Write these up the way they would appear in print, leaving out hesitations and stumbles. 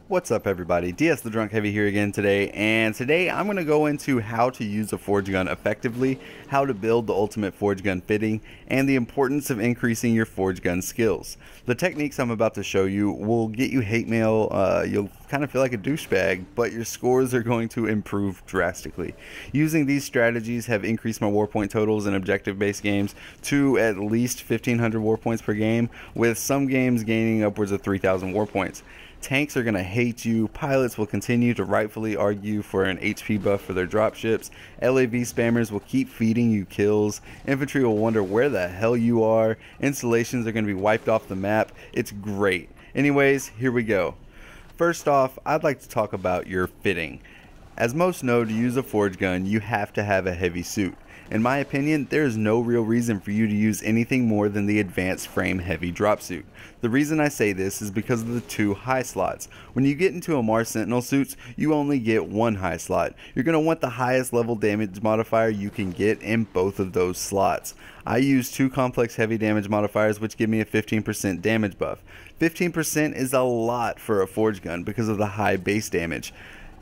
What's up everybody, DS the Drunk Heavy here again today, and today I'm going to go into how to use a forge gun effectively, how to build the ultimate forge gun fitting, and the importance of increasing your forge gun skills. The techniques I'm about to show you will get you hate mail, you'll kind of feel like a douchebag, but your scores are going to improve drastically. Using these strategies have increased my war point totals in objective based games to at least 1500 war points per game, with some games gaining upwards of 3000 war points. Tanks are going to hate you, pilots will continue to rightfully argue for an HP buff for their dropships, LAV spammers will keep feeding you kills, infantry will wonder where the hell you are, installations are going to be wiped off the map. It's great. Anyways, here we go. First off, I'd like to talk about your fitting. As most know, to use a forge gun, you have to have a heavy suit. In my opinion, there is no real reason for you to use anything more than the advanced frame heavy drop suit. The reason I say this is because of the two high slots. When you get into a Mars Sentinel suits, you only get one high slot. You're going to want the highest level damage modifier you can get in both of those slots. I use two complex heavy damage modifiers which give me a 15% damage buff. 15% is a lot for a forge gun because of the high base damage.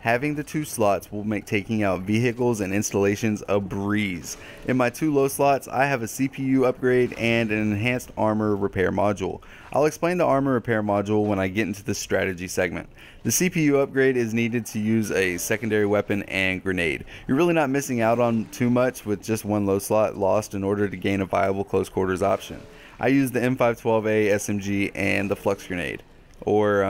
Having the two slots will make taking out vehicles and installations a breeze. In my two low slots, I have a CPU upgrade and an enhanced armor repair module. I'll explain the armor repair module when I get into the strategy segment. The CPU upgrade is needed to use a secondary weapon and grenade. You're really not missing out on too much with just one low slot lost in order to gain a viable close quarters option. I use the M512A SMG and the flux grenade. Or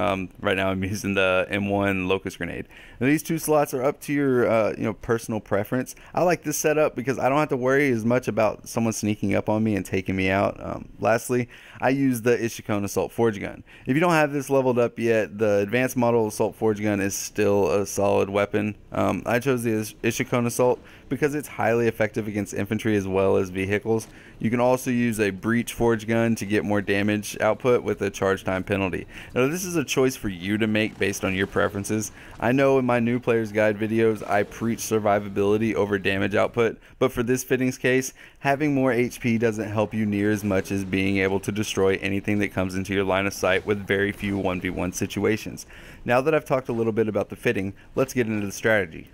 right now I'm using the M1 locust grenade. Now, these two slots are up to your personal preference. I like this setup because I don't have to worry as much about someone sneaking up on me and taking me out. Lastly, I use the Ishikon Assault Forge Gun. If you don't have this leveled up yet, the advanced model Assault Forge Gun is still a solid weapon. I chose the Ishikon Assault because it's highly effective against infantry as well as vehicles. You can also use a Breach Forge Gun to get more damage output with a charge time penalty. Now this is a choice for you to make based on your preferences. I know in my new player's guide videos I preach survivability over damage output, but for this fittings case, having more HP doesn't help you near as much as being able to destroy anything that comes into your line of sight with very few 1v1 situations. Now that I've talked a little bit about the fitting, let's get into the strategy.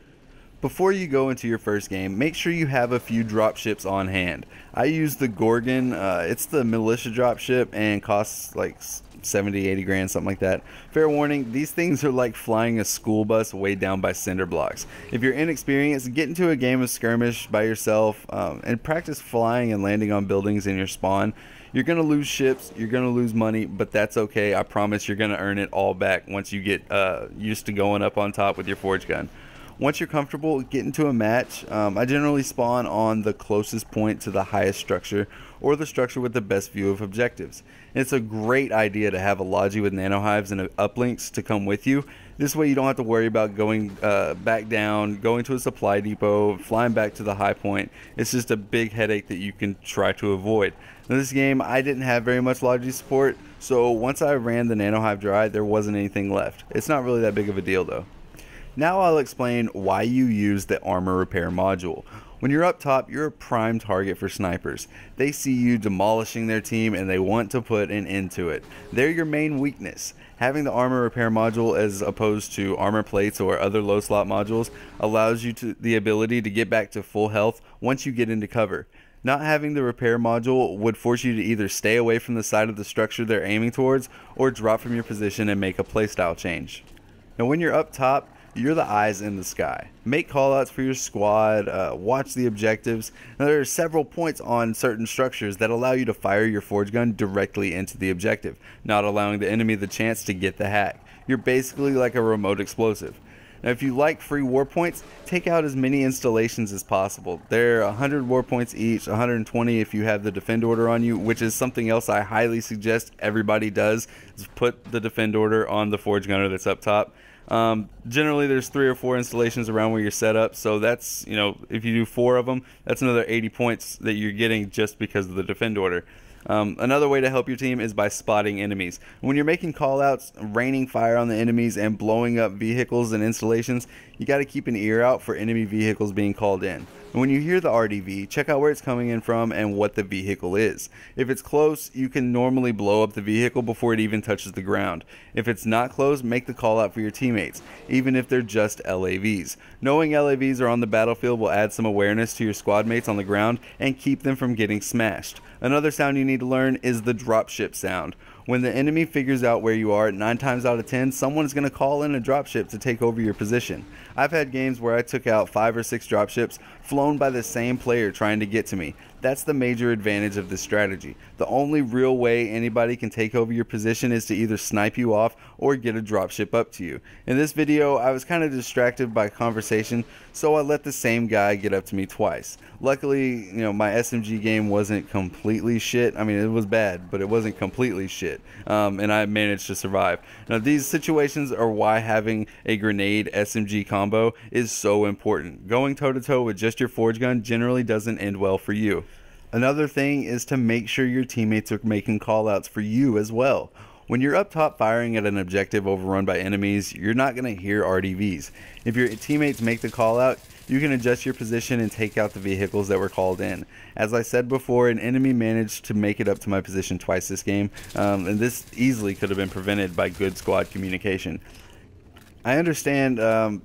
Before you go into your first game, make sure you have a few dropships on hand. I use the Gorgon, it's the militia dropship and costs like 70-80 grand, something like that. Fair warning, these things are like flying a school bus weighed down by cinder blocks. If you're inexperienced, get into a game of skirmish by yourself and practice flying and landing on buildings in your spawn. You're going to lose ships, you're going to lose money, but that's okay. I promise you're going to earn it all back once you get used to going up on top with your forge gun. Once you're comfortable, get into a match. I generally spawn on the closest point to the highest structure or the structure with the best view of objectives. And it's a great idea to have a Logi with nanohives and uplinks to come with you. This way you don't have to worry about going back down, going to a supply depot, flying back to the high point. It's just a big headache that you can try to avoid. In this game, I didn't have very much Logi support, so once I ran the nanohive dry, there wasn't anything left. It's not really that big of a deal though. Now I'll explain why you use the armor repair module. When you're up top, you're a prime target for snipers. They see you demolishing their team and they want to put an end to it. They're your main weakness. Having the armor repair module as opposed to armor plates or other low slot modules allows you the ability to get back to full health once you get into cover. Not having the repair module would force you to either stay away from the side of the structure they're aiming towards or drop from your position and make a playstyle change. Now when you're up top, you're the eyes in the sky. Make callouts for your squad, watch the objectives. Now there are several points on certain structures that allow you to fire your forge gun directly into the objective, not allowing the enemy the chance to get the hack. You're basically like a remote explosive. Now if you like free war points, take out as many installations as possible. They're 100 war points each, 120 if you have the defend order on you, which is something else I highly suggest everybody does, is put the defend order on the forge gunner that's up top. Generally there's 3 or 4 installations around where you're set up, so that's, if you do 4 of them, that's another 80 points that you're getting just because of the defend order. Another way to help your team is by spotting enemies. When you're making callouts, raining fire on the enemies, and blowing up vehicles and installations, you got to keep an ear out for enemy vehicles being called in. And when you hear the RDV, check out where it's coming in from and what the vehicle is. If it's close, you can normally blow up the vehicle before it even touches the ground. If it's not close, make the call out for your teammates, even if they're just LAVs. Knowing LAVs are on the battlefield will add some awareness to your squad mates on the ground and keep them from getting smashed. Another sound you need to learn is the dropship sound. When the enemy figures out where you are, 9 times out of 10, someone's going to call in a dropship to take over your position. I've had games where I took out 5 or 6 dropships flown by the same player trying to get to me. That's the major advantage of this strategy. The only real way anybody can take over your position is to either snipe you off or get a dropship up to you. In this video, I was kind of distracted by conversation, so I let the same guy get up to me twice. Luckily, my SMG game wasn't completely shit. I mean, it was bad, but it wasn't completely shit. And I managed to survive. Now, these situations are why having a grenade SMG combo is so important. Going toe-to-toe with just your forge gun generally doesn't end well for you. Another thing is to make sure your teammates are making callouts for you as well. When you're up top firing at an objective overrun by enemies, you're not going to hear RDVs. If your teammates make the call out, you can adjust your position and take out the vehicles that were called in. As I said before, an enemy managed to make it up to my position twice this game, and this easily could have been prevented by good squad communication. I understand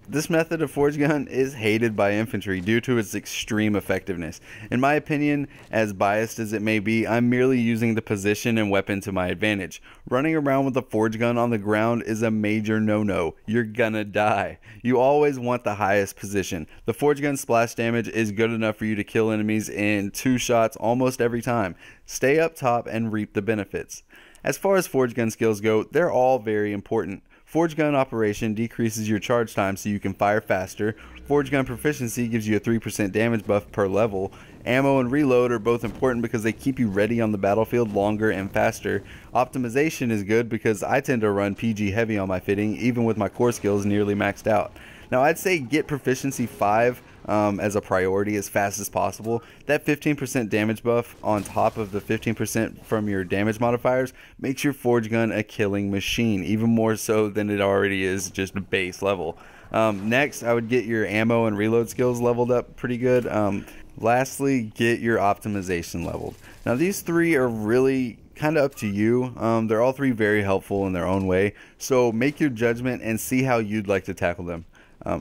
this method of forge gun is hated by infantry due to its extreme effectiveness. In my opinion, as biased as it may be, I'm merely using the position and weapon to my advantage. Running around with a forge gun on the ground is a major no-no. You're gonna die. You always want the highest position. The forge gun splash damage is good enough for you to kill enemies in 2 shots almost every time. Stay up top and reap the benefits. As far as forge gun skills go, they're all very important. Forge gun operation decreases your charge time so you can fire faster. Forge gun proficiency gives you a 3% damage buff per level. Ammo and reload are both important because they keep you ready on the battlefield longer and faster. Optimization is good because I tend to run PG heavy on my fitting, even with my core skills nearly maxed out. Now, I'd say get proficiency 5 as a priority as fast as possible. That 15% damage buff on top of the 15% from your damage modifiers makes your forge gun a killing machine, even more so than it already is just base level. Next, I would get your ammo and reload skills leveled up pretty good. Lastly, get your optimization leveled. Now, these 3 are really kind of up to you. They're all 3 very helpful in their own way, so make your judgment and see how you'd like to tackle them.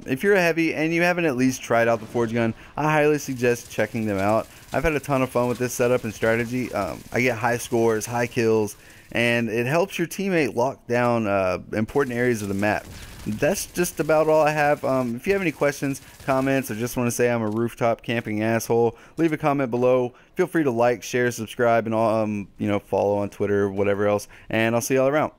If you're a heavy and you haven't at least tried out the forge gun, I highly suggest checking them out. I've had a ton of fun with this setup and strategy. I get high scores, high kills, and it helps your teammate lock down important areas of the map. That's just about all I have. If you have any questions, comments, or just want to say I'm a rooftop camping asshole, leave a comment below. Feel free to like, share, subscribe, and all, follow on Twitter or whatever else, and I'll see y'all around.